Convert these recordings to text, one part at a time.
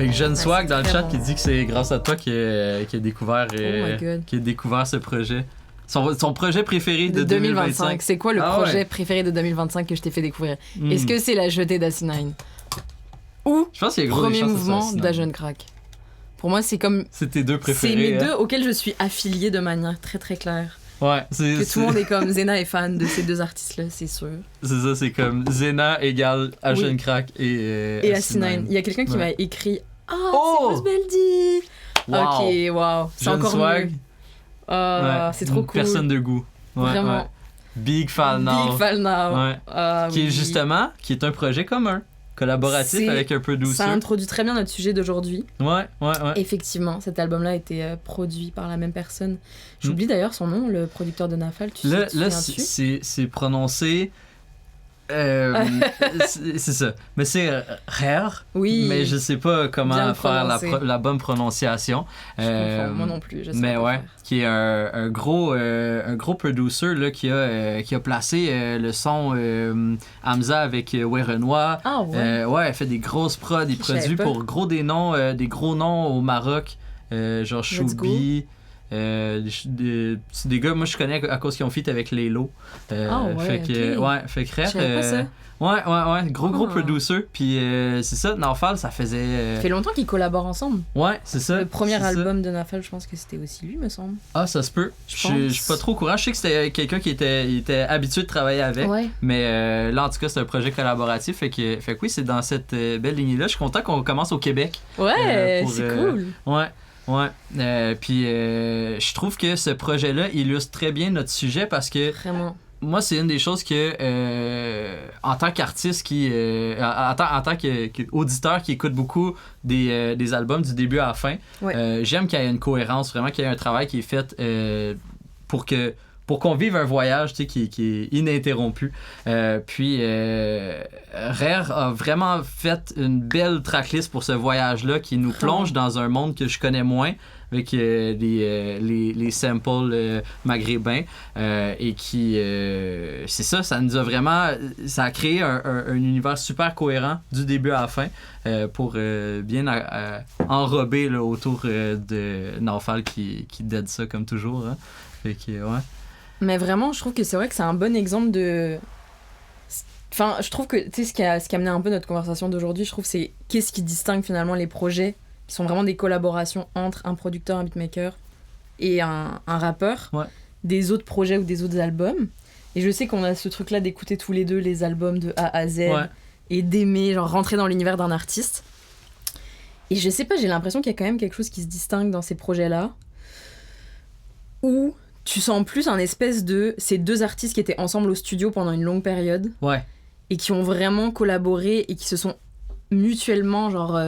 Avec Jeune Swag dans le chat bon. qui dit que c'est grâce à toi qu'il a découvert ce projet. Son projet préféré de 2025. C'est quoi le projet préféré de 2025 que je t'ai fait découvrir? Est-ce que c'est la jetée d'Asinine? Ou je pense qu'il y a gros premier mouvement d'Agent Crack? Pour moi, c'est comme... C'est tes deux préférés. C'est mes deux auxquels je suis affiliée de manière très très claire. Ouais, tout le monde est comme Zena est fan de ces deux artistes-là, c'est sûr. C'est ça, c'est comme Zena égale Agent Crack et Asinine. Il y a quelqu'un qui m'a écrit c'est Rose Beldi. Ok, wow. C'est Jeune encore Swag. mieux. C'est trop cool. Personne de goût. Vraiment. Ouais. Big Fall Now. Big Fall Now. Ouais. Qui est un projet commun. Collaboratif avec un peu douceur. Ça introduit très bien notre sujet d'aujourd'hui. Ouais. Effectivement, cet album-là a été produit par la même personne. J'oublie d'ailleurs son nom, le producteur de Nafal. Là, c'est prononcé... c'est ça. Mais c'est rare. Oui. Mais je sais pas comment faire la bonne prononciation. Je comprends, moi non plus. Mais ouais, qui est un gros producer là, qui a placé le son Hamza avec Renoir. Ah ouais. Ouais, elle fait des grosses prods, il produit pour des gros noms au Maroc, genre Choubi. C'est des gars moi je connais à cause qu'ils ont feat avec Lélo. Fait que ça. Ouais, gros producer. Puis c'est ça, Nafal, ça faisait... Ça fait longtemps qu'ils collaborent ensemble. Ouais, c'est ça. Le premier album de Nafal, je pense que c'était aussi lui, me semble. Ah, ça se peut. Je suis pas trop au courant. Je sais que c'était quelqu'un qui était habitué de travailler avec. Ouais. Mais là, en tout cas, c'est un projet collaboratif. Fait que oui, c'est dans cette belle lignée-là. Je suis content qu'on commence au Québec. Ouais, c'est cool. Ouais. Puis je trouve que ce projet-là illustre très bien notre sujet parce que... Vraiment. Moi, c'est une des choses que, en tant qu'artiste en tant qu'auditeur qui écoute beaucoup des albums du début à la fin, j'aime qu'il y ait une cohérence, vraiment qu'il y ait un travail qui est fait pour qu'on vive un voyage qui est ininterrompu. Puis Rare a vraiment fait une belle tracklist pour ce voyage-là qui nous plonge dans un monde que je connais moins, avec les samples maghrébins et qui c'est ça nous a vraiment ça a créé un univers super cohérent du début à la fin pour bien enrober là, autour de Nafal qui dead ça comme toujours hein. Fait que mais vraiment je trouve que c'est vrai que c'est un bon exemple de je trouve que tu sais ce qui a amené un peu notre conversation d'aujourd'hui, je trouve c'est qu'est-ce qui distingue finalement les projets qui sont vraiment des collaborations entre un producteur, un beatmaker et un rappeur des autres projets ou des autres albums. Et je sais qu'on a ce truc-là d'écouter tous les deux les albums de A à Z et d'aimer, genre rentrer dans l'univers d'un artiste. Et je sais pas, j'ai l'impression qu'il y a quand même quelque chose qui se distingue dans ces projets-là où tu sens plus un espèce de ces deux artistes qui étaient ensemble au studio pendant une longue période et qui ont vraiment collaboré et qui se sont mutuellement genre...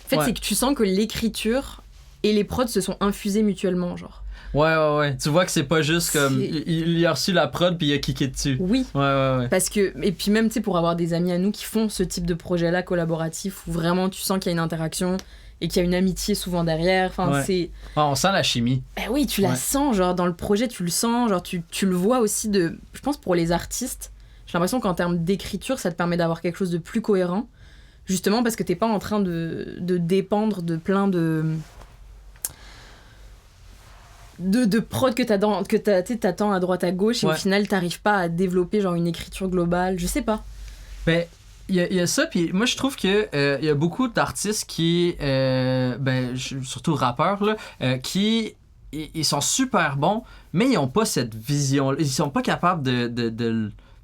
En fait, c'est que tu sens que l'écriture et les prods se sont infusés mutuellement, genre. Ouais. Tu vois que c'est pas juste comme... Il a reçu la prod puis il a kické dessus. Oui. Ouais. Parce que... Et puis même, tu sais, pour avoir des amis à nous qui font ce type de projet-là collaboratif où vraiment tu sens qu'il y a une interaction et qu'il y a une amitié souvent derrière. Enfin, c'est... on sent la chimie. Ben oui, tu la sens, genre, dans le projet, tu le sens. Genre, tu le vois aussi de... Je pense pour les artistes, j'ai l'impression qu'en termes d'écriture, ça te permet d'avoir quelque chose de plus cohérent. Justement parce que t'es pas en train de dépendre de plein de prod que t'attends à droite à gauche et au final t'arrives pas à développer genre une écriture globale, je sais pas. Ben il y a ça, puis moi je trouve que il y a beaucoup d'artistes qui surtout rappeurs là, qui ils sont super bons mais ils ont pas cette vision, ils sont pas capables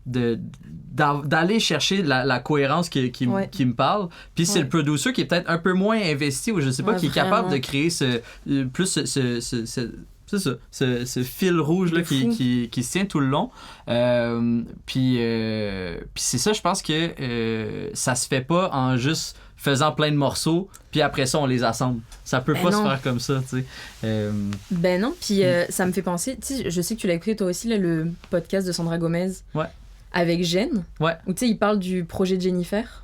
d'aller chercher la cohérence qui me parle. Puis c'est le producer qui est peut-être un peu moins investi ou je sais pas, qui est capable de créer ce fil rouge là, qui se tient tout le long. Puis c'est ça, je pense que ça se fait pas en juste faisant plein de morceaux, puis après ça, on les assemble. Ça peut pas se faire comme ça, tu sais. Ben non, puis ça me fait penser... Tu sais, je sais que tu l'as écouté toi aussi, là, le podcast de Sandra Gomez. Avec Jen, où tu sais, il parle du projet de Jennifer.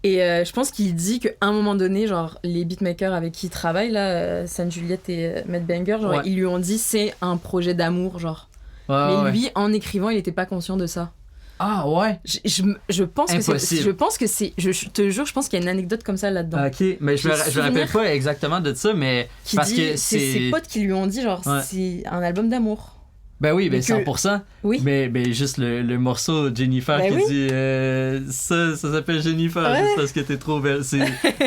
Et je pense qu'il dit qu'à un moment donné, genre, les beatmakers avec qui il travaille, là, San Juliette et Matt Banger, genre, ils lui ont dit c'est un projet d'amour, genre. Mais lui, en écrivant, il était pas conscient de ça. Ah ouais? Je pense Impossible. que c'est. Je te jure, je pense qu'il y a une anecdote comme ça là-dedans. Ok, mais je me rappelle pas exactement de ça, mais Qui parce dit, que c'est ses potes qui lui ont dit, genre, Ouais. c'est un album d'amour. Ben oui, ben Mais que- 100%. Oui. Mais juste le morceau Jennifer Ben qui oui. dit ça s'appelle Jennifer, Ouais. juste parce que t'es trop belle.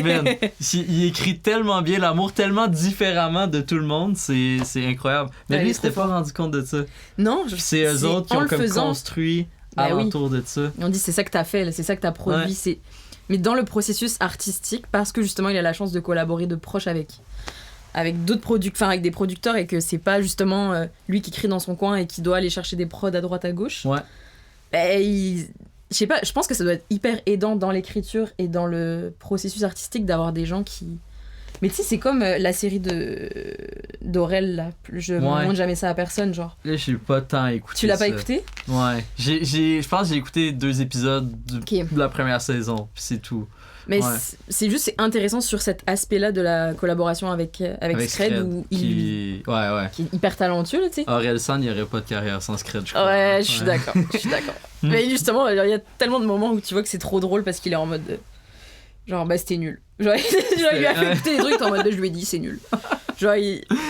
Man, il écrit tellement bien l'amour, tellement différemment de tout le monde, c'est incroyable. Mais Ouais, il lui, est il s'était trop pas fort. rendu compte de ça. Non, Puis c'est eux autres qui en ont le comme faisant. construit Ben oui. alentour de ça. Et on dit c'est ça que t'as fait, là, c'est ça que t'as produit. Ouais. C'est... Mais dans le processus artistique, parce que justement il a la chance de collaborer de proche avec d'autres producteurs, avec des producteurs, et que c'est pas justement lui qui crie dans son coin et qui doit aller chercher des prods à droite à gauche. Ouais. Je sais pas, je pense que ça doit être hyper aidant dans l'écriture et dans le processus artistique d'avoir des gens qui. Mais tu sais, c'est comme la série d'Aurel, là. Je montre jamais ça à personne, genre. Là, j'ai pas tant écouté. Tu l'as ça. pas écouté? Ouais. Je pense que j'ai écouté 2 épisodes de la première saison, puis c'est tout. Mais Ouais. c'est juste, c'est intéressant sur cet aspect-là de la collaboration avec Scred, où qui est hyper talentueux, là, tu sais. Aurel San, il n'y aurait pas de carrière sans Scred, je crois. Ouais, je suis d'accord, je suis d'accord. Mais justement, il y a tellement de moments où tu vois que c'est trop drôle parce qu'il est en mode genre, bah c'était nul. Genre, il lui a fait écouter des trucs en mode, bah, je lui ai dit, c'est nul. Genre,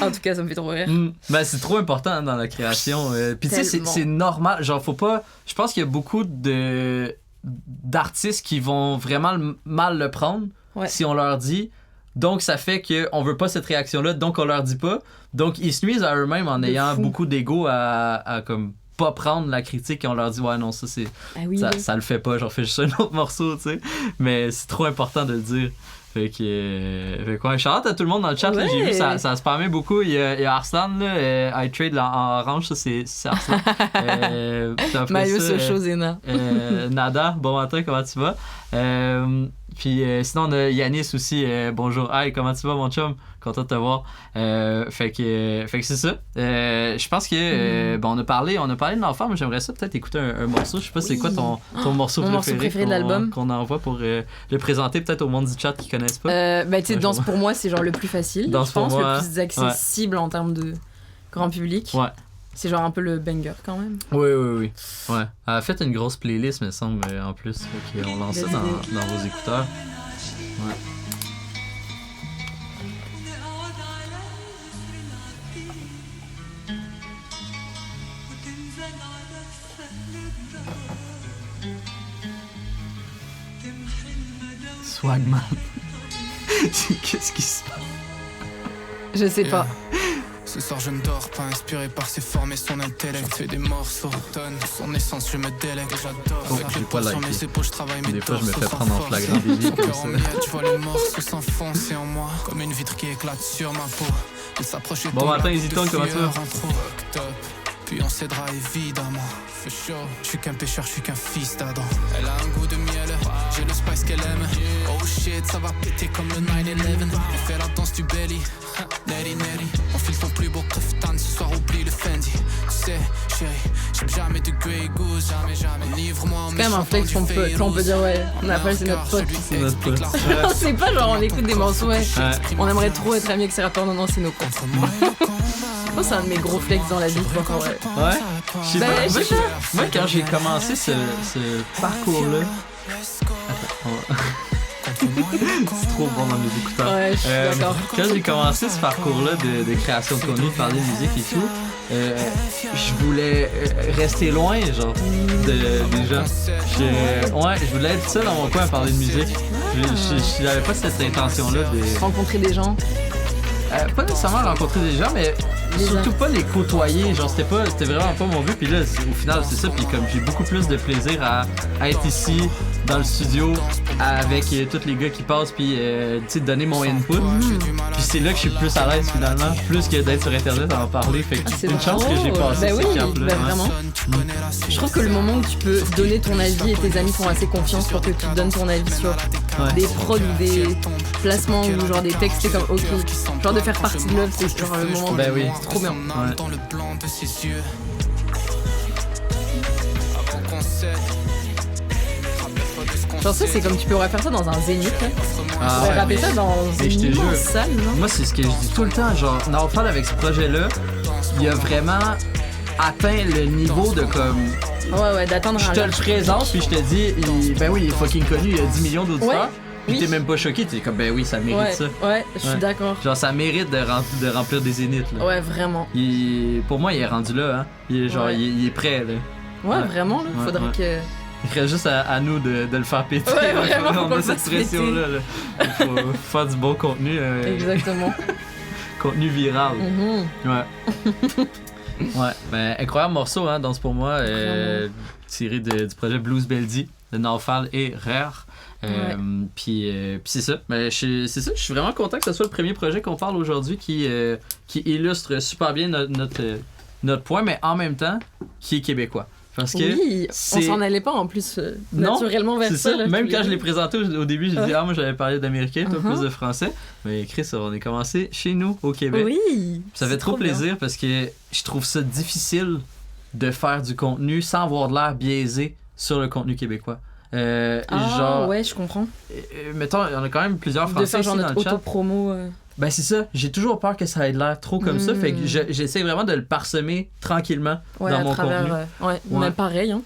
en tout cas, ça me fait trop rire. Ben, c'est trop important dans la création. Puis tu sais, c'est normal. Genre, faut pas. Je pense qu'il y a beaucoup d'artistes qui vont vraiment mal le prendre si on leur dit. Donc, ça fait qu'on veut pas cette réaction-là, donc on leur dit pas. Donc, ils se nuisent à eux-mêmes en ayant beaucoup d'ego à comme pas prendre la critique et on leur dit ouais non ça c'est ça le fait pas, genre fais juste un autre morceau, tu sais. Mais c'est trop important de le dire. Fait que quoi, shout-out à tout le monde dans le chat, là, j'ai vu ça a spammé beaucoup. Il y a Arslan là, I trade en orange, ça c'est Arslan. Mayo Socho Zena. Nada, bon matin, comment tu vas? Puis sinon on a Yanis aussi, bonjour, hi, comment tu vas mon chum? Content de te voir. Fait que c'est ça. Je pense que bon, on a parlé de l'enfant, mais j'aimerais ça peut-être écouter un morceau. Je sais pas c'est quoi ton morceau préféré de l'album qu'on envoie pour le présenter peut-être au monde du chat qui connaissent pas. Bah tu sais, Danse pour moi c'est genre le plus facile, Danse je pense, pour moi, le plus accessible en termes de grand public. Ouais. C'est genre un peu le banger quand même. Oui. Ouais. Elle a fait une grosse playlist, me semble, en plus. Ok, on lance ça dans vos écouteurs. Ouais. Swagman. Qu'est-ce qui se passe? Je sais pas. Ce soir je ne dors pas, inspiré par ses formes et son intellect. Fais des morceaux, tonnes, son essence je me délecte. J'adore, avec les poids sur mes épaules, je travaille mes des fois je me torses fais sans prendre en force. flagrant délit Son comme cœur en ça. miettes, je vois les morceaux s'enfoncer en moi. Comme une vitre qui éclate sur ma peau. Il s'approche et Bon tombe matin, la Easy goutte Tone, de comment tu vas? sueur en trop. Top. Puis on s'aidera évidemment. Fait chaud, je suis qu'un pêcheur, je suis qu'un fils d'Adam. Elle a un goût de miel, j'ai le spice qu'elle aime. Oh shit, ça va péter comme le 9-11. On fait la danse du belly, Neri Neri. On file ton plus beau keftan, ce soir oublie le Fendi. Tu sais, chérie, j'aime jamais de Grey Goose, jamais. Livre-moi en C'est quand même un flex qu'on peut dire ouais, on appelle c'est notre pote. C'est notre pote. C'est pas genre on écoute des morceaux, ouais. Ouais. On aimerait trop être amis avec ces rappeurs, non, c'est nos potes. Je pense que c'est un de mes gros flex dans la vie, quoi, quand ouais. Ouais. Je sais Ben, pas. je sais pas. Moi, quand j'ai commencé ce parcours-là. C'est trop bon dans mes écouteurs. Ouais, je suis d'accord. Quand j'ai commencé ce parcours-là de création de contenu, de parler de musique et tout, je voulais rester loin, genre, des gens. Je voulais être seul dans mon coin à parler de musique. Je n'avais pas cette intention-là de... Rencontrer des gens. pas nécessairement rencontrer des gens, mais surtout pas les côtoyer. Genre, c'était vraiment pas mon but. Puis là, au final, c'est ça. Puis comme j'ai beaucoup plus de plaisir à être ici, dans le studio, avec tous les gars qui passent, puis tu sais, donner mon input. Puis c'est là que je suis plus à l'aise finalement, plus que d'être sur Internet à en parler. Fait que c'est une chance que j'ai passé bah oui, ce cap-là. bah vraiment. Je trouve que le moment où tu peux donner ton avis et tes amis font assez confiance pour que tu donnes ton avis sur des prods ou des placements ou genre des textes, c'est comme ok. Genre de faire partie de l'œuvre, c'est genre le moment. Bah oui. C'est trop bien. Ouais. Dans le blanc de ses yeux. Avant qu'on cède. Genre ça c'est comme tu pourrais faire ça dans un zénith. Ah Tu pourrais ouais, rapper ça dans mais je une te immense jure. salle, non? Moi, c'est ce que je dis tout le temps. Genre, Naufal avec ce projet-là, il a vraiment atteint le niveau de comme Ouais, d'atteindre Je te le présente, puis je te dis, ben oui, il est fucking connu, il y a 10 millions d'auditeurs. Puis t'es même pas choqué, t'es comme, ben oui, ça mérite ça. Ouais, je suis d'accord. Genre, ça mérite de remplir des zéniths, là. Ouais, vraiment. Pour moi, il est rendu là, hein. Il est prêt, là. Ouais, vraiment, là. Faudrait que... Il reste juste à nous de le faire péter. Ouais, vraiment, on a cette pression-là. Là. Il faut faire du bon contenu. Exactement. Contenu viral. Mm-hmm. Ouais. Ouais, ben incroyable morceau, hein, Danse pour moi, tiré du projet Blues Beldy de Naufal et Rare. Puis c'est ça. Ben, c'est ça, je suis vraiment content que ce soit le premier projet qu'on parle aujourd'hui qui illustre super bien notre point, mais en même temps, qui est québécois. Parce que on s'en allait pas en plus naturellement vers ça. Là, même quand je l'ai présenté au début, j'ai dit moi j'avais parlé d'américain, toi plus de français. Mais Chris, on est commencé chez nous au Québec. Oui. Ça fait trop plaisir bien. parce que je trouve ça difficile de faire du contenu sans avoir de l'air biaisé sur le contenu québécois. Genre, ouais, je comprends. Mettons, on a quand même plusieurs Français de faire genre ici dans notre le chat. autopromo. Ben c'est ça, j'ai toujours peur que ça ait l'air trop comme ça, fait que j'essaie vraiment de le parsemer tranquillement dans mon contenu. Ouais, pareil. Hein.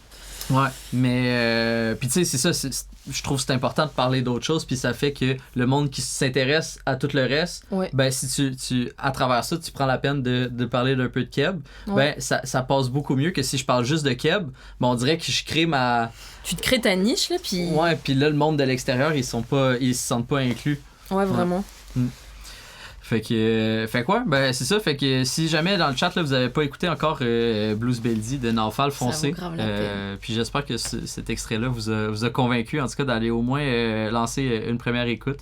Ouais, mais puis tu sais, c'est ça, je trouve que c'est important de parler d'autres choses, puis ça fait que le monde qui s'intéresse à tout le reste, ben si tu à travers ça, tu prends la peine de parler d'un peu de Keb, ben ça passe beaucoup mieux que si je parle juste de Keb, ben on dirait que je crée Tu te crées ta niche là, puis... Ouais, puis là, le monde de l'extérieur, ils se sentent pas inclus. Ouais, vraiment. Fait que quoi? Ben c'est ça, fait que si jamais dans le chat là, vous avez pas écouté encore Blues Beldy de Naufal, foncez. Puis j'espère que cet extrait-là vous a convaincu, en tout cas d'aller au moins lancer une première écoute.